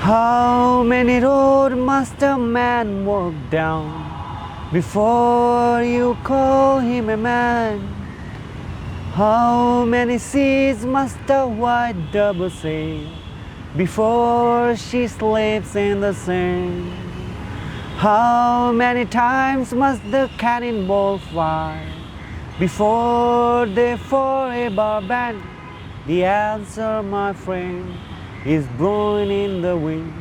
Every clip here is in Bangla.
How many roads must a man walk down before you call him a man? How many seas must a white dove sail before she sleeps in the sand? How many times must the cannonball fire before they forever ban? The answer, my friend, is blowing in the wind.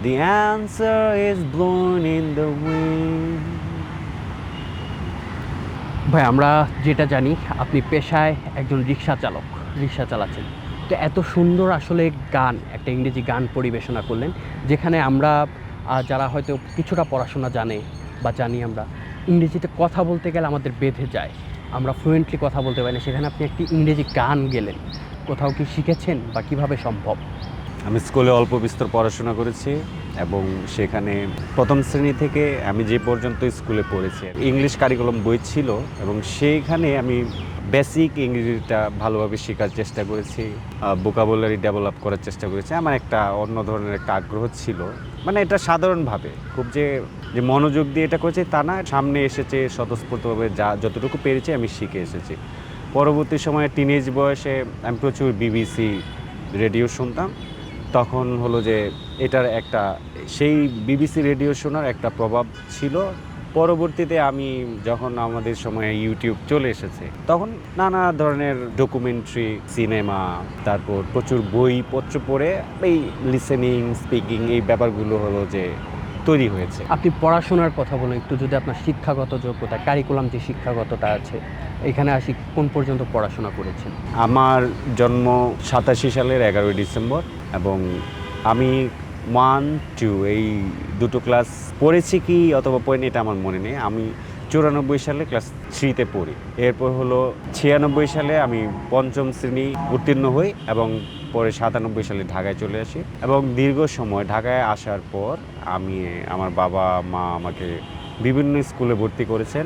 The answer is blowing in the wind. ভাই আমরা যেটা জানি আপনি পেশায় একজন রিক্সা চালাচ্ছেন, তো এত সুন্দর আসলে গান, একটা ইংরেজি গান পরিবেশনা করলেন যেখানে আমরা যারা হয়তো কিছুটা পড়াশোনা জানে বা জানি আমরা ইংরেজিতে কথা বলতে গেলে আমাদের বেঁধে যায়, আমরা ফ্লুয়েন্টলি কথা বলতে পারি না, সেখানে আপনি একটি ইংরেজি গান গেলেন। কোথাও কি শিখেছেন বা কিভাবে সম্ভব? আমি স্কুলে অল্প বিস্তর পড়াশোনা করেছি এবং সেখানে প্রথম শ্রেণী থেকে আমি যে পর্যন্ত স্কুলে পড়েছি ইংলিশ কারিকুলাম বই ছিল এবং সেইখানে আমি বেসিক ইংরেজিটা ভালোভাবে শেখার চেষ্টা করেছি, ভোকাবুলারি ডেভেলপ করার চেষ্টা করেছি। আমার একটা অন্য ধরনের একটা আগ্রহ ছিল, মানে এটা সাধারণভাবে খুব যে মনোযোগ দিয়ে এটা করেছি তা না, সামনে এসেছে স্বতঃস্ফূর্তভাবে যতটুকু পেরেছি আমি শিখে এসেছি। পরবর্তী সময়ে টিনেজ বয়সে আমি প্রচুর বিবিসি রেডিও শুনতাম। তখন হলো যে এটার একটা সেই বিবিসি রেডিও শোনার একটা প্রভাব ছিল। পরবর্তীতে আমি যখন আমাদের সময়ে ইউটিউব চলে এসেছে তখন নানা ধরনের ডকুমেন্টারি, সিনেমা, তারপর প্রচুর বইপত্র পড়ে এই লিসেনিং, স্পিকিং এই ব্যাপারগুলো হলো যে তৈরি হয়েছে। আপনি পড়াশোনার কথা বলেন একটু, যদি আপনার শিক্ষাগত যোগ্যতা, কারিকুলাম যে শিক্ষাগতটা আছে, এখানে আসি কোন পর্যন্ত পড়াশোনা করেছেন? আমার জন্ম 87 সালের 11ই ডিসেম্বর এবং আমি 1, 2 এই দুটো ক্লাস পড়েছি কি অথবা পড়িনি এটা আমার মনে নেই। আমি 94 সালে ক্লাস 3তে পড়ি। এরপর হলো 96 সালে আমি পঞ্চম শ্রেণী উত্তীর্ণ হই এবং পরে 97 সালে ঢাকায় চলে আসি এবং দীর্ঘ সময় ঢাকায় আসার পর আমার বাবা মা আমাকে বিভিন্ন স্কুলে ভর্তি করেছেন,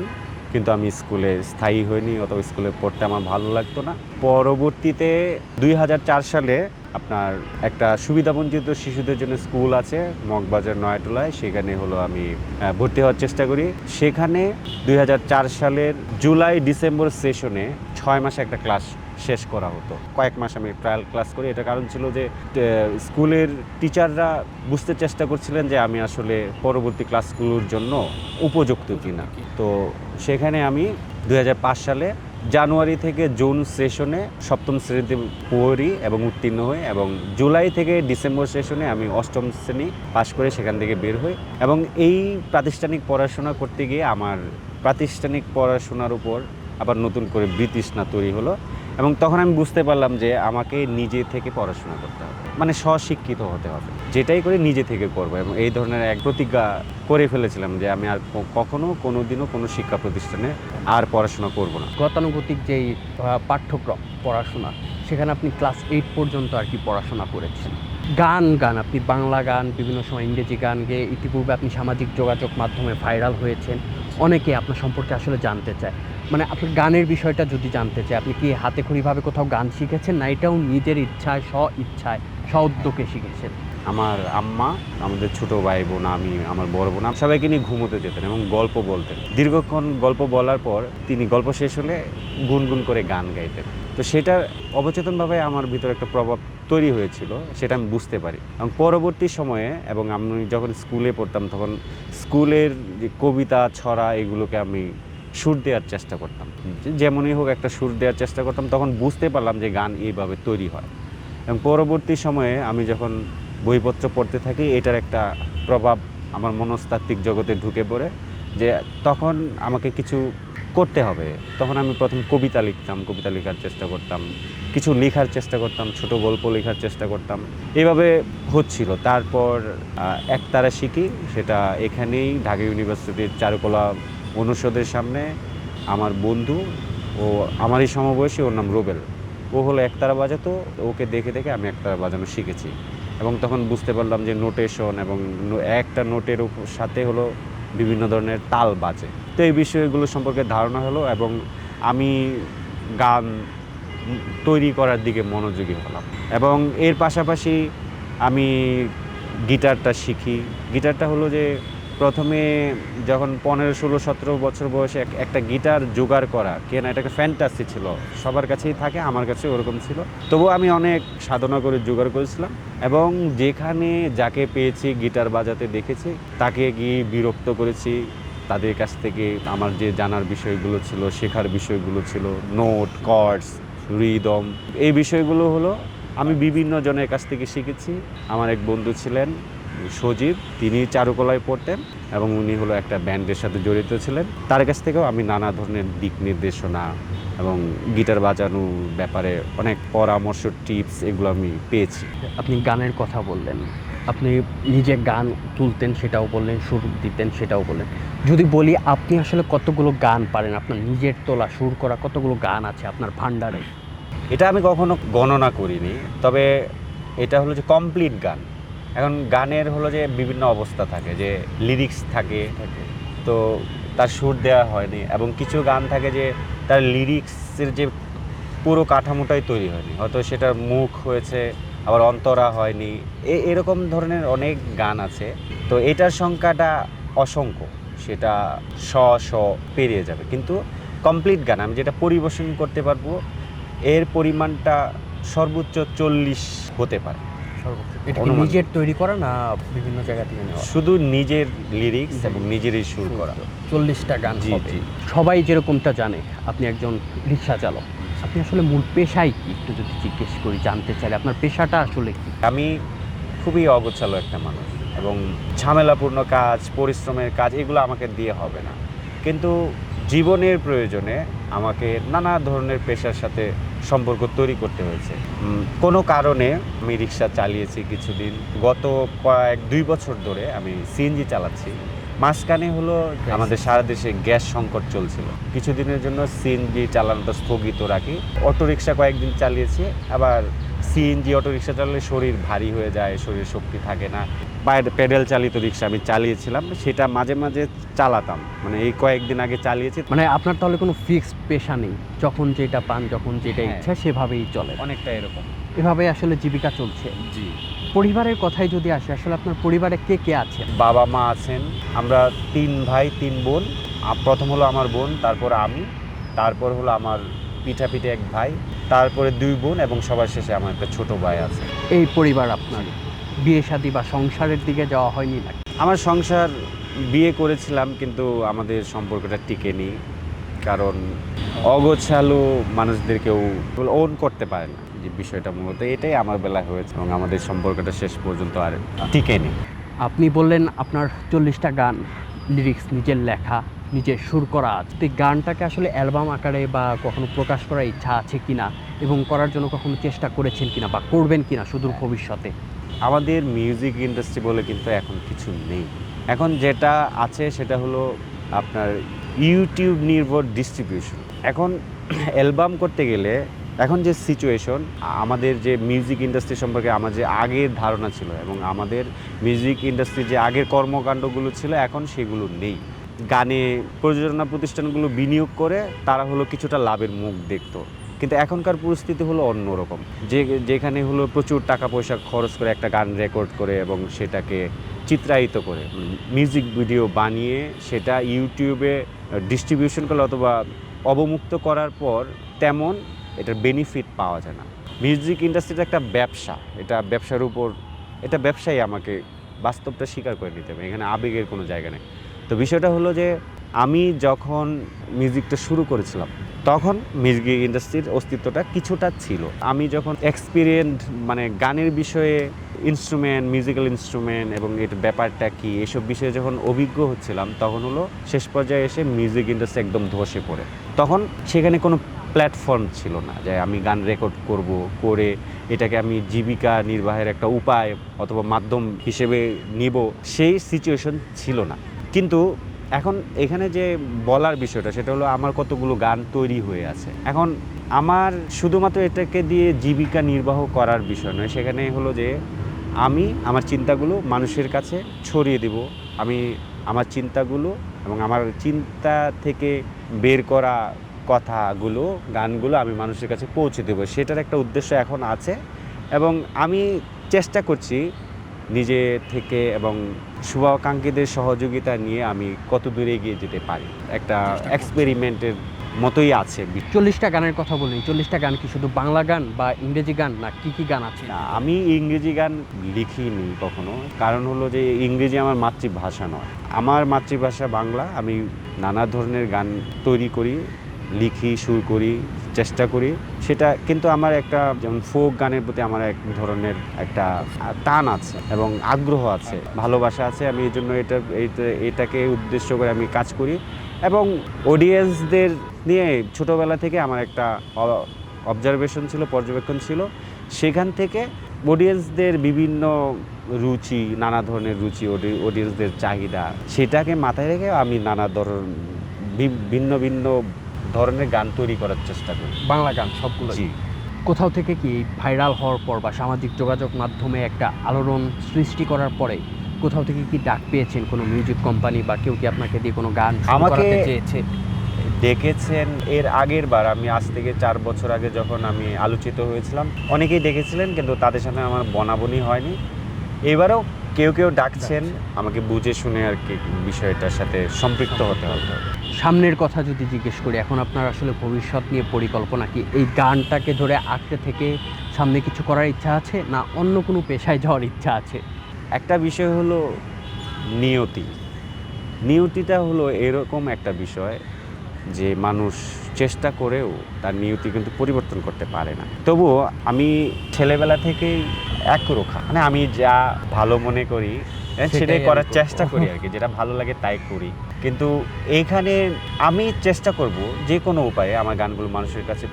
কিন্তু আমি স্কুলে স্থায়ী হইনি অথবা স্কুলে পড়তে আমার ভালো লাগতো না। পরবর্তীতে 2004 সালে আপনার একটা সুবিধাবঞ্চিত শিশুদের জন্য স্কুল আছে মগবাজার নয়াটোলায়, সেখানে হলো আমি ভর্তি হওয়ার চেষ্টা করি। সেখানে 2004 সালের জুলাই ডিসেম্বর সেশনে 6 মাসে একটা ক্লাস শেষ করা হতো। কয়েক মাস আমি ট্রায়াল ক্লাস করি। এটা কারণ ছিল যে স্কুলের টিচাররা বুঝতে চেষ্টা করছিলেন যে আমি আসলে পরবর্তী ক্লাসগুলোর জন্য উপযুক্ত কিনা। তো সেখানে আমি 2005 সালে জানুয়ারি থেকে জুন সেশনে সপ্তম শ্রেণীতে পড়ি এবং উত্তীর্ণ হই এবং জুলাই থেকে ডিসেম্বর সেশনে আমি অষ্টম শ্রেণী পাশ করে সেখান থেকে বের হই এবং এই প্রাতিষ্ঠানিক পড়াশোনা করতে গিয়ে আমার প্রাতিষ্ঠানিক পড়াশোনার উপর আবার নতুন করে বৃতৃষ্ণা তৈরি হলো এবং তখন আমি বুঝতে পারলাম যে আমাকে নিজে থেকে পড়াশোনা করতে হবে, মানে স্বশিক্ষিত হতে হবে, যেটাই করে নিজে থেকে করবো। এবং এই ধরনের এক প্রতিজ্ঞা করে ফেলেছিলাম যে আমি আর কখনো কোনোদিনও কোনো শিক্ষা প্রতিষ্ঠানে আর পড়াশোনা করব না। গতানুগতিক যেই পাঠ্যক্রম পড়াশোনা, সেখানে আপনি ক্লাস 8 পর্যন্ত আর কি পড়াশোনা করেছেন। গান আপনি বাংলা গান, বিভিন্ন সময় ইংরেজি গান গেয়ে ইতিপূর্বে আপনি সামাজিক যোগাযোগ মাধ্যমে ভাইরাল হয়েছেন। অনেকে আপনার সম্পর্কে আসলে জানতে চায়, মানে আপনার গানের বিষয়টা যদি জানতে চায়, আপনি কি হাতেখড়িভাবে কোথাও গান শিখেছেন না এটাও নিজের ইচ্ছায়, স্ব উদ্যোগে শিখেছেন? আমার আম্মা, আমাদের ছোট ভাই বোন, আমি, আমার বড় বোন সবাইকে নিয়ে ঘুমোতে যেতেন এবং গল্প বলতেন। দীর্ঘক্ষণ গল্প বলার পর তিনি গল্প শেষ হলে গুনগুন করে গান গাইতেন। তো সেটা অবচেতনভাবে আমার ভিতরে একটা প্রভাব তৈরি হয়েছিল, সেটা আমি বুঝতে পারি। এবং পরবর্তী সময়ে এবং আমি যখন স্কুলে পড়তাম তখন স্কুলের যে কবিতা, ছড়া এগুলোকে আমি সুর দেওয়ার চেষ্টা করতাম, যেমনই হোক একটা সুর দেওয়ার চেষ্টা করতাম। তখন বুঝতে পারলাম যে গান এইভাবে তৈরি হয় এবং পরবর্তী সময়ে আমি যখন বইপত্র পড়তে থাকি এটার একটা প্রভাব আমার মনস্তাত্ত্বিক জগতে ঢুকে পড়ে যে তখন আমাকে কিছু করতে হবে। তখন আমি প্রথম কবিতা লিখতাম, কবিতা লেখার চেষ্টা করতাম, কিছু লেখার চেষ্টা করতাম, ছোট গল্প লেখার চেষ্টা করতাম, এভাবে হচ্ছিল। তারপর একতারা শিখি, সেটা এখানেই ঢাকা ইউনিভার্সিটির চারুকলা অনুষদের সামনে আমার বন্ধু ও আমারই সমবয়সী, ওর নাম রুবেল, ও হলো একতারা বাজাতো, ওকে দেখে দেখে আমি একতারা বাজানো শিখেছি এবং তখন বুঝতে পারলাম যে নোটেশন এবং একটা নোটের সাথে হলো বিভিন্ন ধরনের তাল বাজে। তো এই বিষয়গুলো সম্পর্কে ধারণা হলো এবং আমি গান তৈরি করার দিকে মনোযোগী হলাম এবং এর পাশাপাশি আমি গিটারটা শিখি। গিটারটা হলো যে প্রথমে যখন 15, 16, 17 বছর বয়সে একটা গিটার জোগাড় করা কেনা, এটা একটা ফ্যান্টাসি ছিল, সবার কাছেই থাকে, আমার কাছে ওরকম ছিল। তবুও আমি অনেক সাধনা করে জোগাড় করেছিলাম এবং যেখানে যাকে পেয়েছি গিটার বাজাতে দেখেছি তাকে গিয়ে বিরক্ত করেছি। তাদের কাছ থেকে আমার যে জানার বিষয়গুলো ছিল, শেখার বিষয়গুলো ছিল, নোট, কর্ডস, রিদম, এই বিষয়গুলো হলো আমি বিভিন্ন জনের কাছ থেকে শিখেছি। আমার এক বন্ধু ছিলেন সজীব, তিনি চারুকলায় পড়তেন এবং উনি হলো একটা ব্যান্ডের সাথে জড়িত ছিলেন। তার কাছ থেকেও আমি নানা ধরনের দিক নির্দেশনা এবং গিটার বাজানোর ব্যাপারে অনেক পরামর্শ, টিপস এগুলো আমি পেয়েছি। আপনি গানের কথা বললেন, আপনি নিজে গান তুলতেন সেটাও বললেন, সুর দিতেন সেটাও বললেন। যদি বলি আপনি আসলে কতগুলো গান পারেন, আপনার নিজের তোলা সুর করা কতগুলো গান আছে আপনার ভান্ডারে? এটা আমি কখনো গণনা করিনি, তবে এটা হলো যে কমপ্লিট গান। এখন গানের হলো যে বিভিন্ন অবস্থা থাকে, যে লিরিক্স থাকে, তো তার সুর দেওয়া হয়নি, এবং কিছু গান থাকে যে তার লিরিক্সের যে পুরো কাঠামোটাই তৈরি হয়নি, হয়তো সেটার মুখ হয়েছে আবার অন্তরা হয়নি, এরকম ধরনের অনেক গান আছে। তো এটার সংখ্যাটা অসংখ্য, সেটা শ পেরিয়ে যাবে, কিন্তু কমপ্লিট গান আমি যেটা পরিবেশন করতে পারবো এর পরিমাণটা সর্বোচ্চ 40 হতে পারে। এটা কি নিজের তৈরি করা না বিভিন্ন জায়গা থেকে নেওয়া? শুধু নিজের লিরিক্স এবং নিজেরই সুর করা 40টা গান জি হবে। জি। সবাই যেরকমটা জানে আপনি একজন রিক্সা চালক, আপনি আসলে মূল পেশাই কি একটু যদি জিজ্ঞেস করি, জানতে চাইলে আপনার পেশাটা আসলে কি? আমি খুবই অগোছালো একটা মানুষ এবং ঝামেলাপূর্ণ কাজ, পরিশ্রমের কাজ এগুলো আমাকে দিয়ে হবে না, কিন্তু জীবনের প্রয়োজনে আমাকে নানা ধরনের পেশার সাথে সম্পর্ক তৈরি করতে হয়েছে। কোনো কারণে আমি রিক্সা চালিয়েছি কিছুদিন, গত 2 বছর ধরে আমি সিএনজি চালাচ্ছি। মাঝখানে হলো আমাদের সারা দেশে গ্যাস সংকট চলছিল, কিছুদিনের জন্য সিএনজি চালানোটা স্থগিত রাখি। অটোরিকশা কয়েকদিন চালিয়েছি, আবার সিএনজি অটোরিকশা চালালে শরীর ভারী হয়ে যায়, শরীরে শক্তি থাকে না। প্যাডেল চালিত রিক্সা আমি চালিয়েছিলাম, সেটা মাঝে মাঝে চালাতাম, মানে এই কয়েকদিন আগে চালিয়েছি। মানে আপনার তাহলে কোনো ফিক্সড পেশা নেই, যখন যেটা পান, যখন যেটা হ্যাঁ। ইচ্ছা সেভাবেই চলে, অনেকটা এরকম। এভাবে আসলে জীবিকা চলছে। জি। পরিবারের কথাই যদি আসে, আসলে আপনার পরিবারে কে কে আছেন? বাবা মা আছেন, আমরা 3 ভাই 3 বোন। প্রথম হলো আমার বোন, তারপর আমি, তারপর হলো আমার পিঠাপিঠি এক ভাই, তারপরে 2 বোন এবং সবার শেষে আমার একটা ছোট ভাই আছে। এই পরিবার আপনার বিয়ে শাদী বা সংসারের দিকে যাওয়া হয়নি নাকি? আমার সংসার, বিয়ে করেছিলাম কিন্তু আমাদের সম্পর্কটা টিকেনি, কারণ অগোছালো মানুষদের কেউ ওন করতে পারে না, যে বিষয়টা মূলত এটাই আমার বেলায় হয়েছে এবং আমাদের সম্পর্কটা শেষ পর্যন্ত আর টিকেনি। আপনি বললেন আপনার 40টা গান, লিরিক্স নিজের লেখা, নিজের সুর করা আছে। তো এই গানটাকে আসলে অ্যালবাম আকারে বা কখনো প্রকাশ করার ইচ্ছা আছে কিনা, এবং করার জন্য কখনো চেষ্টা করেছেন কিনা বা করবেন কিনা সুদূর ভবিষ্যতে? আমাদের মিউজিক ইন্ডাস্ট্রি বলে কিন্তু এখন কিছু নেই। এখন যেটা আছে সেটা হলো আপনার ইউটিউব নির্ভর ডিস্ট্রিবিউশন। এখন অ্যালবাম করতে গেলে এখন যে সিচুয়েশন, আমাদের যে মিউজিক ইন্ডাস্ট্রি সম্পর্কে আমার যে আগের ধারণা ছিল এবং আমাদের মিউজিক ইন্ডাস্ট্রির যে আগের কর্মকাণ্ডগুলো ছিল এখন সেগুলো নেই। গানে প্রযোজনা প্রতিষ্ঠানগুলো বিনিয়োগ করে তারা হলো কিছুটা লাভের মুখ দেখতো, কিন্তু এখনকার পরিস্থিতি হলো অন্যরকম, যেখানে হলো প্রচুর টাকা পয়সা খরচ করে একটা গান রেকর্ড করে এবং সেটাকে চিত্রায়িত করে মিউজিক ভিডিও বানিয়ে সেটা ইউটিউবে ডিস্ট্রিবিউশন করলে অথবা অবমুক্ত করার পর তেমন এটার বেনিফিট পাওয়া যায় না। মিউজিক ইন্ডাস্ট্রিটা একটা ব্যবসা, এটা ব্যবসার উপর, এটা ব্যবসায়ী আমাকে বাস্তবটা স্বীকার করে নিতে হবে, এখানে আবেগের কোনো জায়গা নেই। তো বিষয়টা হলো যে আমি যখন মিউজিকটা শুরু করেছিলাম তখন মিউজিক ইন্ডাস্ট্রির অস্তিত্বটা কিছুটা ছিল। আমি যখন এক্সপিরিয়েন্স, মানে গানের বিষয়ে, ইনস্ট্রুমেন্ট, মিউজিক্যাল ইনস্ট্রুমেন্ট এবং এর ব্যাপারটা কি এসব বিষয়ে যখন অভিজ্ঞ হচ্ছিলাম, তখন হলো শেষ পর্যায়ে এসে মিউজিক ইন্ডাস্ট্রি একদম ধসে পড়ে। তখন সেখানে কোনো প্ল্যাটফর্ম ছিল না যে আমি গান রেকর্ড করব, করে এটাকে আমি জীবিকা নির্বাহের একটা উপায় অথবা মাধ্যম হিসেবে নিব, সেই সিচুয়েশন ছিল না। কিন্তু এখন এখানে যে বলার বিষয়টা সেটা হলো আমার কতগুলো গান তৈরি হয়ে আছে। এখন আমার শুধুমাত্র এটাকে দিয়ে জীবিকা নির্বাহ করার বিষয় নয়, সেখানে হলো যে আমি আমার চিন্তাগুলো মানুষের কাছে ছড়িয়ে দেব, আমি আমার চিন্তাগুলো এবং আমার চিন্তা থেকে বের করা কথাগুলো, গানগুলো আমি মানুষের কাছে পৌঁছে দেবো, সেটার একটা উদ্দেশ্য এখন আছে। এবং আমি চেষ্টা করছি নিজে থেকে এবং শুভাকাঙ্ক্ষীদের সহযোগিতা নিয়ে আমি কত দূরে এগিয়ে যেতে পারি, একটা এক্সপেরিমেন্টের মতোই আছে। 40টা গানের কথা বলি, 40টা গান কি শুধু বাংলা গান বা ইংরেজি গান, না কি গান আছে? না, আমি ইংরেজি গান লিখিনি কখনো, কারণ হলো যে ইংরেজি আমার মাতৃভাষা নয়, আমার মাতৃভাষা বাংলা। আমি নানা ধরনের গান তৈরি করি, লিখি, সুর করি, চেষ্টা করি, সেটা কিন্তু আমার একটা যেমন ফোক গানের প্রতি আমার এক ধরনের একটা টান আছে এবং আগ্রহ আছে, ভালোবাসা আছে। আমি এই জন্য এটাকে উদ্দেশ্য করে আমি কাজ করি এবং অডিয়েন্সদের নিয়ে ছোটোবেলা থেকে আমার একটা অবজারভেশন ছিল, পর্যবেক্ষণ ছিল। সেখান থেকে অডিয়েন্সদের বিভিন্ন রুচি, নানা ধরনের রুচি, অডিয়েন্সদের চাহিদা, সেটাকে মাথায় রেখে আমি নানা ভিন্ন ভিন্ন ধরনের গান তৈরি করার চেষ্টা করি। বাংলা গান সবগুলো? জি। কোথাও থেকে কি ভাইরাল হওয়ার পর বা সামাজিক যোগাযোগ মাধ্যমে একটা আলোড়ন সৃষ্টি করার পরে কোথাও থেকে কি ডাক পেয়েছেন কোনো মিউজিক কোম্পানি বা কেউ কি আপনাকে দিয়ে কোনো গান শুরু আমাকে করাতে চেয়েছে? ডেকেছেন এর আগের বার, আমি আজ থেকে 4 বছর আগে যখন আমি আলোচিত হয়েছিলাম, অনেকেই ডেকেছিলেন, কিন্তু তাদের সাথে আমার বনাবনি হয়নি। এবারেও কেউ ডাকছেন, আমাকে বুঝে শুনে আর কি বিষয়টার সাথে সম্পৃক্ত হতে হবে। সামনের কথা যদি জিজ্ঞেস করি, এখন আপনার আসলে ভবিষ্যৎ নিয়ে পরিকল্পনা কি? এই গানটাকে ধরে আঁকতে থেকে সামনে কিছু করার ইচ্ছা আছে, না অন্য কোনো পেশায় যাওয়ার ইচ্ছা আছে? একটা বিষয় হলো নিয়তিটা হলো এরকম একটা বিষয় যে মানুষ চেষ্টা করেও তার নিয়তি কিন্তু পরিবর্তন করতে পারে না। তবুও আমি ছেলেবেলা থেকেই একরোখা, মানে আমি যা ভালো মনে করি সেটাই করার চেষ্টা করি আর কি, যেটা ভালো লাগে তাই করি। কিন্তু এইখানে আমি চেষ্টা করব যে কোনো উপায়ে আমার গানগুলো মানুষের কাছে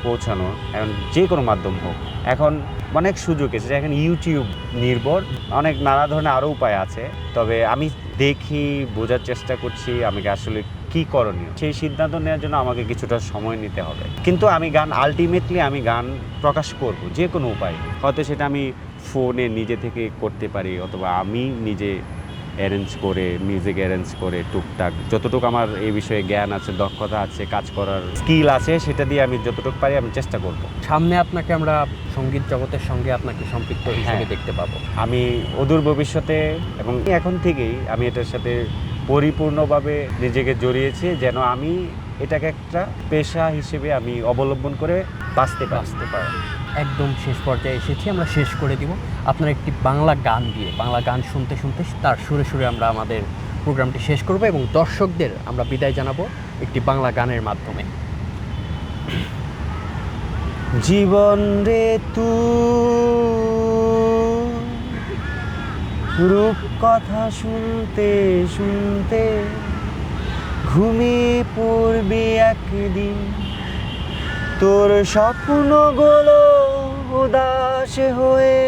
পৌঁছানো, এখন যে কোনো মাধ্যম হোক। এখন অনেক সুযোগ এসেছে, এখন ইউটিউব নির্ভর, অনেক নানা ধরনের আরও উপায় আছে। তবে আমি দেখি, বোঝার চেষ্টা করছি আমাকে আসলে কি করণীয়, সেই সিদ্ধান্ত নেওয়ার জন্য আমাকে কিছুটা সময় নিতে হবে। কিন্তু আমি আলটিমেটলি আমি গান প্রকাশ করব যে কোনো উপায়ে, হয়তো সেটা আমি ফোনে নিজে থেকে করতে পারি, অথবা আমি নিজে মিউজিক অ্যারেঞ্জ করে টুকটাক যতটুকু আমার এই বিষয়ে জ্ঞান আছে, দক্ষতা আছে, কাজ করার স্কিল আছে, সেটা দিয়ে আমি যতটুকু পারি আমি চেষ্টা করব। সামনে আপনাকে আমরা সঙ্গীত জগতের সঙ্গে আপনাকে সম্পৃক্ত হিসেবে দেখতে পাবো। আমি অদূর ভবিষ্যতে এবং এখন থেকেই আমি এটার সাথে পরিপূর্ণভাবে নিজেকে জড়িয়েছি, যেন আমি এটাকে একটা পেশা হিসেবে আমি অবলম্বন করে বাঁচতে পারি। একদম শেষ পর্যায়ে এসেছি, আমরা শেষ করে দিব আপনার একটি বাংলা গান দিয়ে। বাংলা গান শুনতে শুনতে তার সুরে সুরে আমরা আমাদের প্রোগ্রামটি শেষ করব এবং দর্শকদের আমরা বিদায় জানাবো একটি বাংলা গানের মাধ্যমে। জীবন রে রূপ কথা শুনতে শুনতে ঘুমিয়ে পড়বি একদিন, তোর স্বপ্নগুলো উদাস হয়ে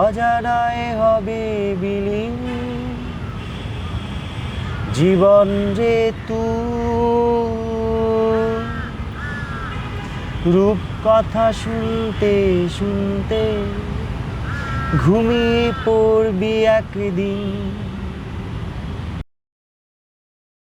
অজানায় হবে বিলীন। জীবন রে রূপ কথা শুনতে শুনতে ঘুমিয়ে পড়বি একদিন,